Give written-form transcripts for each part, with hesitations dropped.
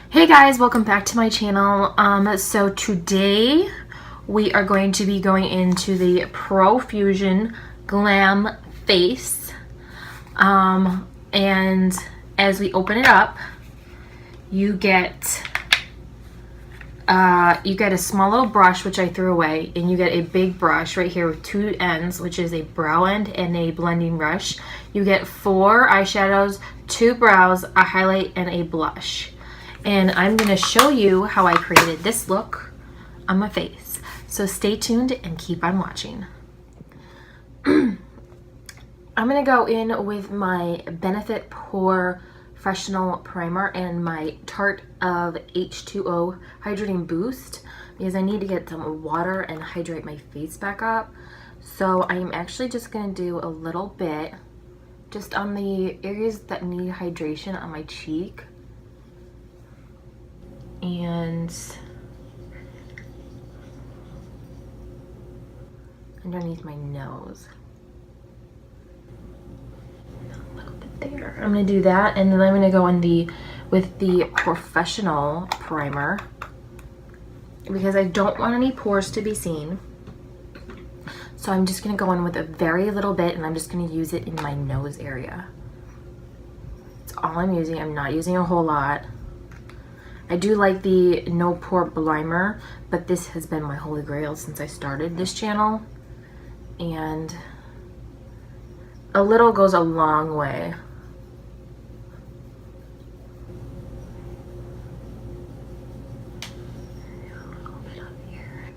Hey guys, welcome back to my channel. So today we are going to be going into the Profusion Glam Face. And as we open it up, you get a small little brush, which I threw away, and you get a big brush right here with two ends, which is a brow end and a blending brush. You get 4 eyeshadows, 2 brows, a highlight, and a blush. And I'm going to show you how I created this look on my face. So stay tuned and keep on watching. I'm going to go in with my Benefit Professional Primer and my Tarte of H2O Hydrating Boost, because I need to get some water and hydrate my face back up. So I'm actually just going to do a little bit just on the areas that need hydration on my cheek and underneath my nose. A little bit there. I'm going to do that, and then I'm going to go in with the Professional Primer because I don't want any pores to be seen. So I'm just going to go in with a very little bit, and I'm just going to use it in my nose area. That's all I'm using. I'm not using a whole lot. I do like the no pore primer, but this has been my holy grail since I started this channel, and a little goes a long way. A little bit up here.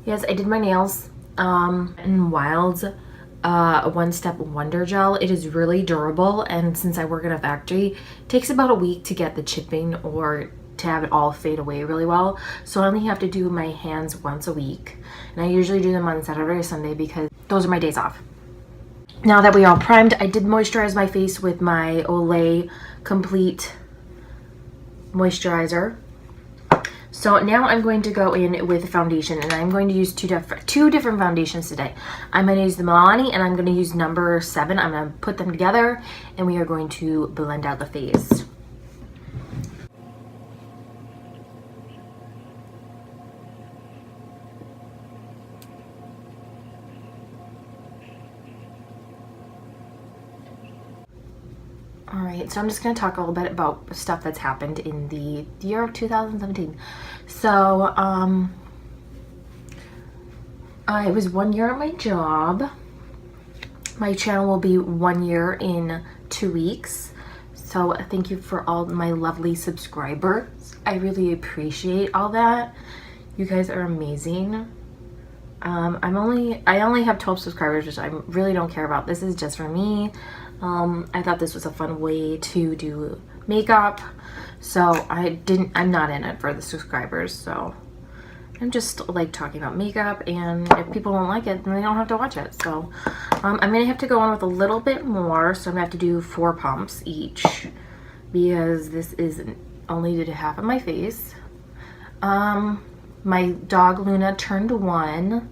Yes, I did my nails in Wild's One Step Wonder Gel. It is really durable, and since I work in a factory, it takes about a week to get the chipping or to have it all fade away really well. So I only have to do my hands once a week, and I usually do them on Saturday or Sunday because those are my days off. Now that we are all primed, I did moisturize my face with my Olay Complete Moisturizer. So now I'm going to go in with foundation, and I'm going to use two different foundations today. I'm going to use the Milani, and I'm going to use number 7. I'm going to put them together, and we are going to blend out the face. Alright, so I'm just going to talk a little bit about stuff that's happened in the year of 2017. So, it was 1 year at my job. My channel will be 1 year in 2 weeks. So thank you for all my lovely subscribers. I really appreciate all that. You guys are amazing. I only have 12 subscribers, which I really don't care about. This is just for me. I thought this was a fun way to do makeup, so I'm not in it for the subscribers, so I'm just like talking about makeup, and if people don't like it, then they don't have to watch it. So I'm gonna have to go on with a little bit more, so I'm gonna have to do 4 pumps each because this is only did half of my face. My dog Luna turned 1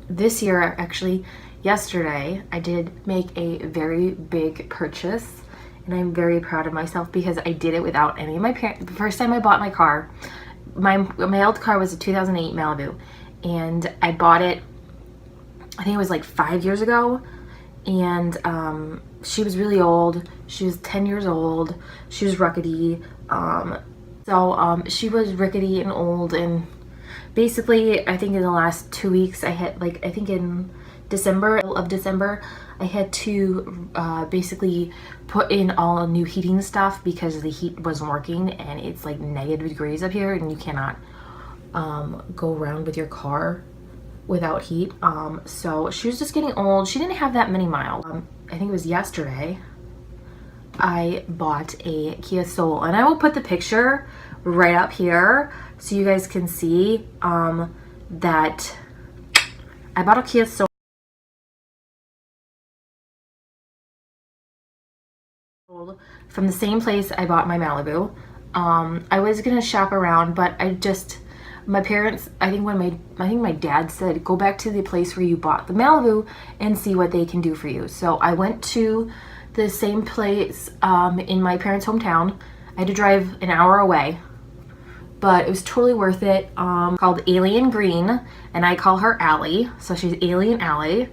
this year. Actually, yesterday I did make a very big purchase, and I'm very proud of myself because I did it without any of my parents. The first time I bought my car, my old car was a 2008 Malibu, and I bought it, I think it was like 5 years ago, and she was really old. She was 10 years old. She was rickety. She was rickety and old, and basically I think in the last 2 weeks I think in December, I had to basically put in all new heating stuff because the heat wasn't working, and it's like -degrees up here, and you cannot go around with your car without heat. So she was just getting old. She didn't have that many miles. I think it was yesterday I bought a Kia Soul, and I will put the picture right up here so you guys can see that I bought a Kia Soul from the same place I bought my Malibu. I was gonna shop around, but my parents, I think my dad said, go back to the place where you bought the Malibu and see what they can do for you. So I went to the same place in my parents' hometown. I had to drive an hour away, but it was totally worth it. Called Alien Green, and I call her Allie, so she's Alien Allie.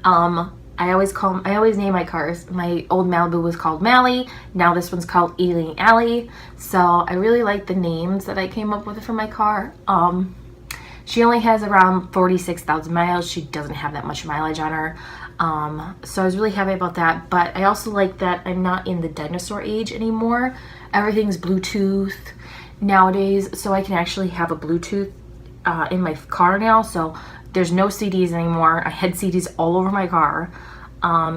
I always name my cars. My old Malibu was called Mally. Now this one's called Alien Allie. So I really like the names that I came up with for my car. She only has around 46,000 miles. She doesn't have that much mileage on her. So I was really happy about that. But I also like that I'm not in the dinosaur age anymore. Everything's Bluetooth nowadays, so I can actually have a Bluetooth in my car now. So there's no CDs anymore. I had CDs all over my car.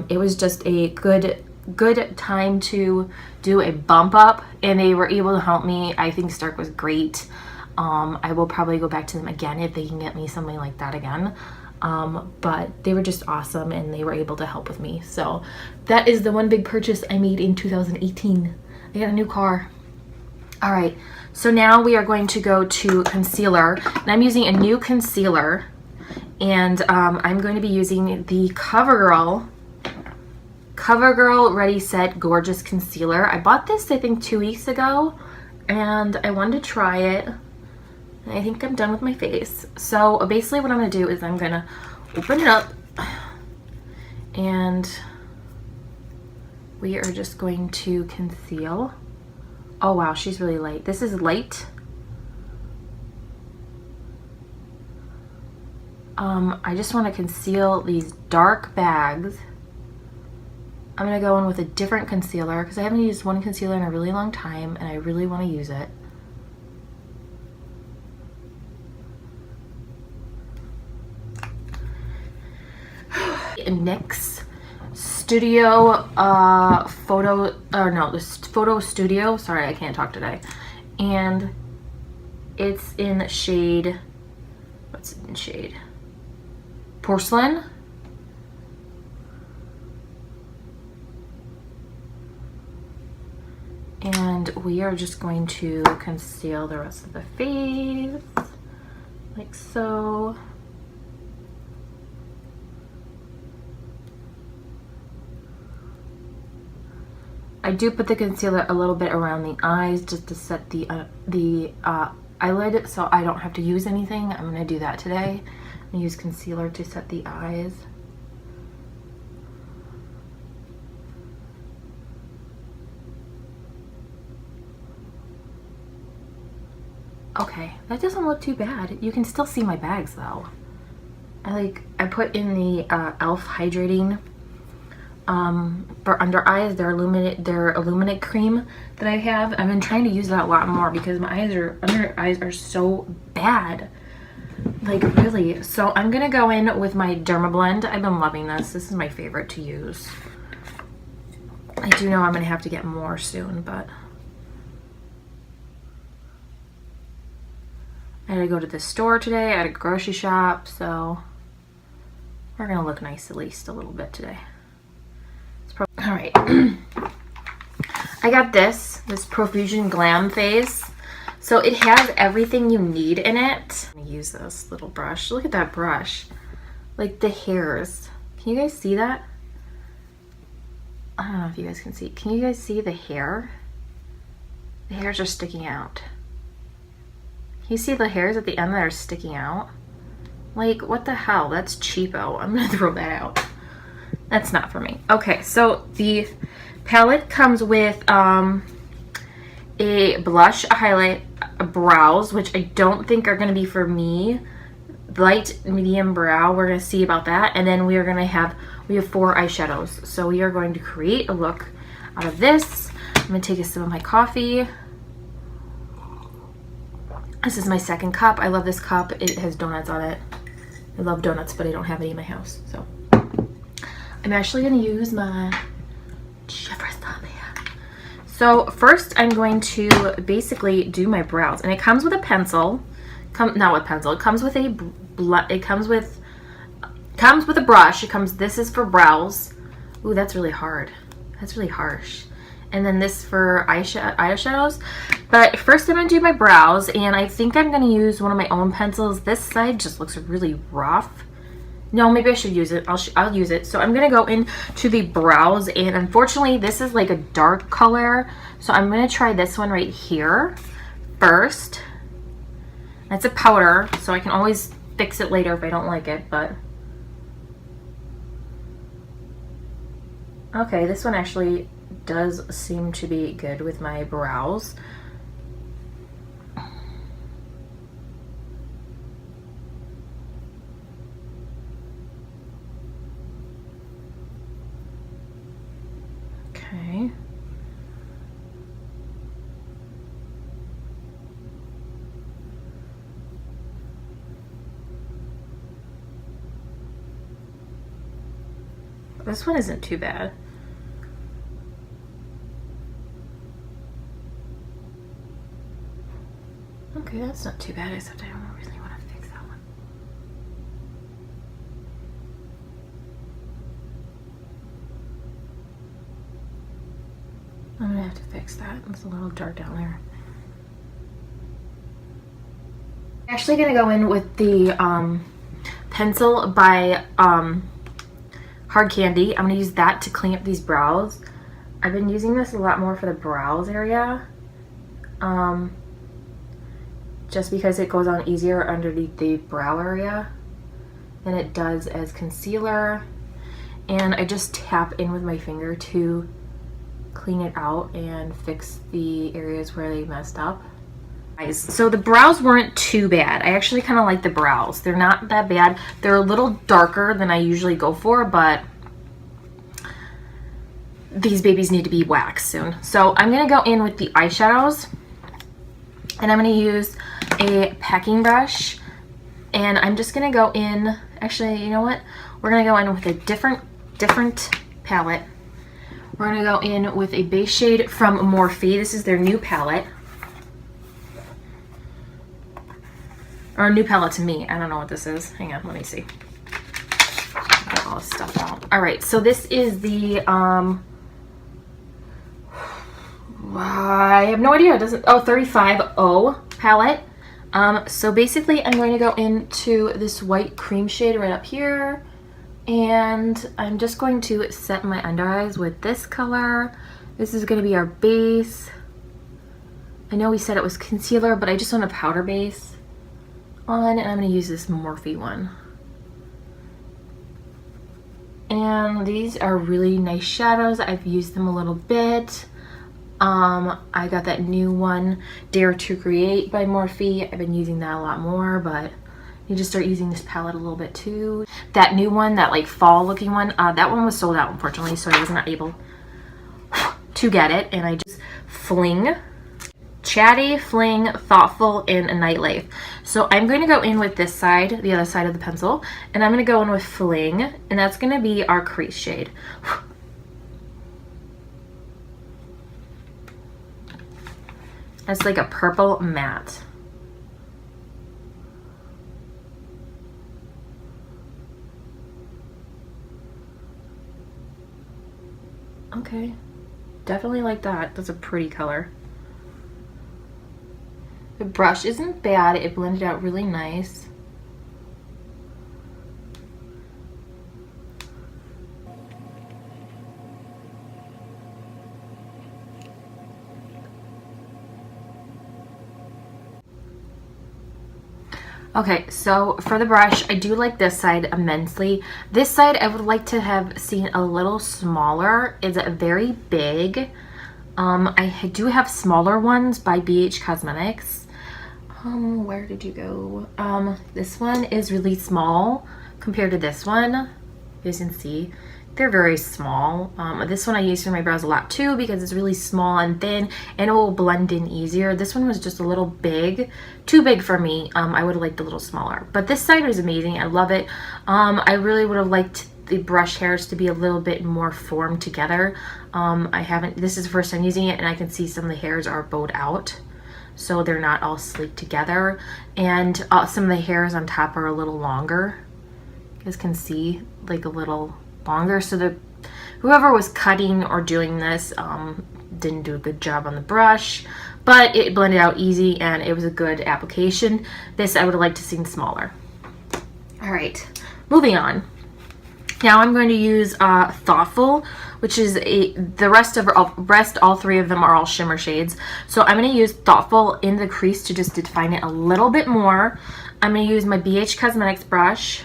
It was just a good time to do a bump up, and they were able to help me. I think Stark was great. I will probably go back to them again if they can get me something like that again. But they were just awesome, and they were able to help with me. So that is the one big purchase I made in 2018. I got a new car. All right, so now we are going to go to concealer, and I'm using a new concealer, and I'm going to be using the CoverGirl Ready Set Gorgeous Concealer. I bought this, I think, 2 weeks ago, and I wanted to try it. I think I'm done with my face. So basically what I'm going to do is I'm going to open it up, and we are just going to conceal. Oh wow, she's really light. This is light. I just want to conceal these dark bags. I'm going to go in with a different concealer because I haven't used one concealer in a really long time, and I really want to use it. NYX Studio Photo Studio. Sorry, I can't talk today. And it's in the shade, what's it in shade? Porcelain. And we are just going to conceal the rest of the face, like so. I do put the concealer a little bit around the eyes just to set the eyelid, so I don't have to use anything. I'm going to do that today. I'm going to use concealer to set the eyes. Okay, that doesn't look too bad. You can still see my bags though. I put in the e.l.f. hydrating for under eyes, their illuminate cream that I have. I've been trying to use that a lot more because my under eyes are so bad, like really. So I'm gonna go in with my Dermablend. I've been loving this. This is my favorite to use. I do know I'm gonna have to get more soon, but I had to go to the store today. I had a grocery shop, so we're gonna look nice at least a little bit today. All right, I got this Profusion Glam Face. So it has everything you need in it. I'm gonna use this little brush. Look at that brush, like the hairs. Can you guys see that? I don't know if you guys can see. Can you guys see the hair? The hairs are sticking out. Can you see the hairs at the end that are sticking out? Like, what the hell? That's cheapo. I'm gonna throw that out. That's not for me. Okay, so the palette comes with a blush, a highlight, a brows, which I don't think are going to be for me. Light, medium brow, we're going to see about that. And then we have 4 eyeshadows. So we are going to create a look out of this. I'm going to take a sip of my coffee. This is my second cup. I love this cup. It has donuts on it. I love donuts, but I don't have any in my house, so I'm actually going to use my Jeffress thumb here. So first I'm going to basically do my brows, and it comes with a pencil. Not with pencil. It comes with a brush. This is for brows. Ooh, that's really hard. That's really harsh. And then this for eyeshadows. But first I'm going to do my brows, and I think I'm going to use one of my own pencils. This side just looks really rough. No, maybe I should use it. I'll use it. So I'm going to go into the brows, and unfortunately this is like a dark color. So I'm going to try this one right here first. It's a powder, so I can always fix it later if I don't like it, but okay, this one actually does seem to be good with my brows. Okay. This one isn't too bad. Okay, that's not too bad, except I don't really want to fix that one. I'm gonna have to fix that. It's a little dark down there. I'm actually gonna go in with the pencil by Hard Candy. I'm gonna use that to clean up these brows. I've been using this a lot more for the brows area. Just because it goes on easier underneath the brow area than it does as concealer. And I just tap in with my finger to clean it out and fix the areas where they messed up. Guys, so the brows weren't too bad. I actually kind of like the brows. They're not that bad. They're a little darker than I usually go for, but these babies need to be waxed soon. So I'm gonna go in with the eyeshadows, and I'm gonna use a packing brush, and I'm just gonna go in, actually, you know what? We're gonna go in with a different palette. We're gonna go in with a base shade from Morphe. This is their new palette. Or a new palette to me. I don't know what this is. Hang on, let me see. Get all this stuff out. All right, so this is the, I have no idea. It doesn't, oh, 35O palette. So basically I'm going to go into this white cream shade right up here, and I'm just going to set my under eyes with this color. This is going to be our base. I know we said it was concealer, but I just want a powder base on, and I'm going to use this Morphe one. And these are really nice shadows. I've used them a little bit. I got that new one, Dare to Create by Morphe. I've been using that a lot more, but you just start using this palette a little bit too. That new one, that like fall looking one, that one was sold out unfortunately, so I was not able to get it, and I just fling. Chatty, Fling, Thoughtful, and a Nightlife. So I'm going to go in with this side, the other side of the pencil, and I'm going to go in with Fling, and that's going to be our crease shade. It's like a purple matte. Okay, definitely like that. That's a pretty color. The brush isn't bad. It blended out really nice. Okay, so for the brush, I do like this side immensely. This side I would like to have seen a little smaller. It's very big. I do have smaller ones by BH Cosmetics. Where did you go? This one is really small compared to this one. You guys can see they're very small. This one I use for my brows a lot too because it's really small and thin, and it will blend in easier. This one was just a little big, too big for me. I would have liked a little smaller, but this side was amazing. I love it. I really would have liked the brush hairs to be a little bit more formed together. This is the first time using it, and I can see some of the hairs are bowed out, so they're not all sleek together, and some of the hairs on top are a little longer. You guys can see like a little longer, so whoever was cutting or doing this didn't do a good job on the brush, but it blended out easy and it was a good application. This I would have liked to seen smaller. All right, moving on. Now I'm going to use Thoughtful, which is all three of them are all shimmer shades. So I'm going to use Thoughtful in the crease to just define it a little bit more. I'm going to use my BH Cosmetics brush,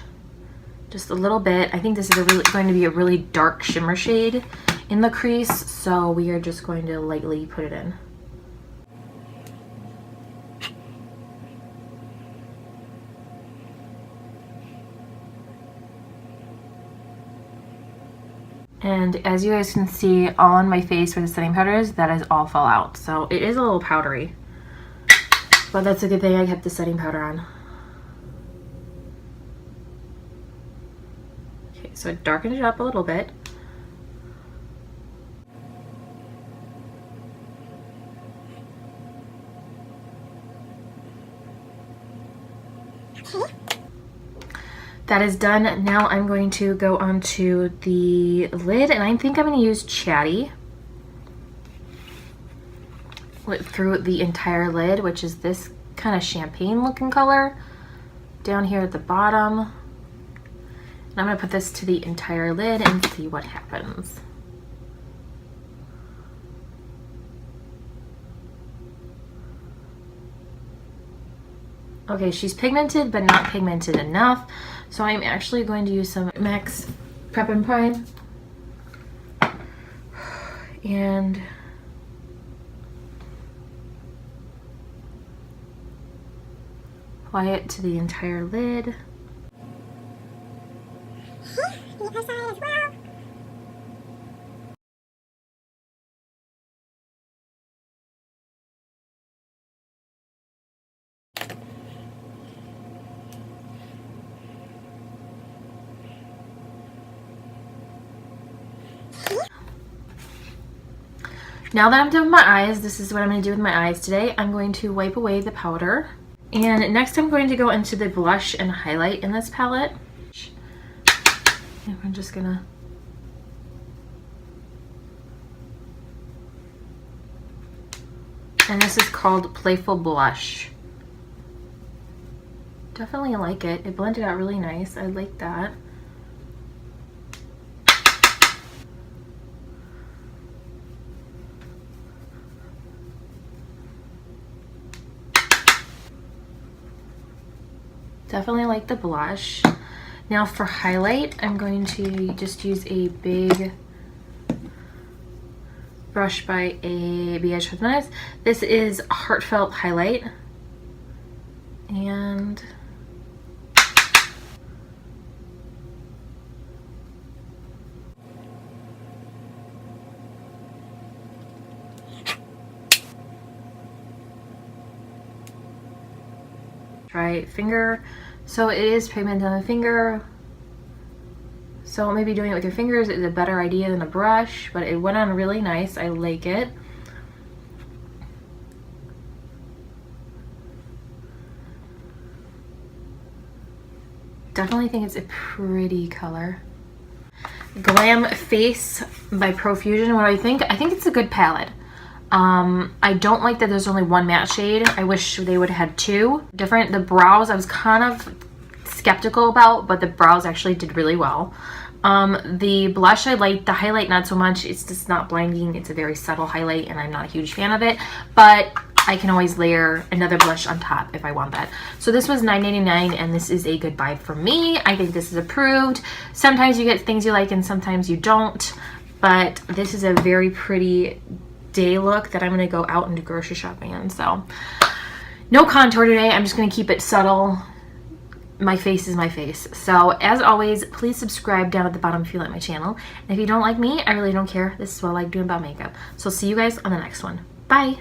just a little bit. I think this is going to be a really dark shimmer shade in the crease, so we are just going to lightly put it in. And as you guys can see, all on my face where the setting powder is, that is all fell out. So it is a little powdery, but that's a good thing I kept the setting powder on. Okay, so I darkened it up a little bit. That is done. Now I'm going to go onto the lid, and I think I'm going to use Chatty through the entire lid, which is this kind of champagne looking color down here at the bottom. And I'm going to put this to the entire lid and see what happens. Okay, she's pigmented, but not pigmented enough. So I'm actually going to use some MAC Prep and Prime. And apply it to the entire lid. The other side as well. Now that I'm done with my eyes, this is what I'm going to do with my eyes today. I'm going to wipe away the powder. And next I'm going to go into the blush and highlight in this palette. And I'm just going to... And this is called Playful Blush. Definitely like it. It blended out really nice. I like that. Definitely like the blush. Now for highlight, I'm going to just use a big brush by a BH Cosmetics. This is Heartfelt Highlight. And try finger. So it is pigment on the finger. So maybe doing it with your fingers is a better idea than a brush, but it went on really nice. I like it. Definitely think it's a pretty color. Glam Face by Profusion. What do I think? I think it's a good palette. I don't like that there's only one matte shade. I wish they would have had two different. The brows I was kind of skeptical about, but the brows actually did really well. The blush I like, the highlight not so much. It's just not blinding. It's a very subtle highlight and I'm not a huge fan of it, but I can always layer another blush on top if I want that. So this was $9.99 and this is a good buy for me. I think this is approved. Sometimes you get things you like and sometimes you don't, but this is a very pretty day look that I'm going to go out and do grocery shopping in. So no contour today. I'm just going to keep it subtle. My face is my face. So as always, please subscribe down at the bottom if you like my channel. And if you don't like me, I really don't care. This is what I like doing about makeup. So see you guys on the next one. Bye.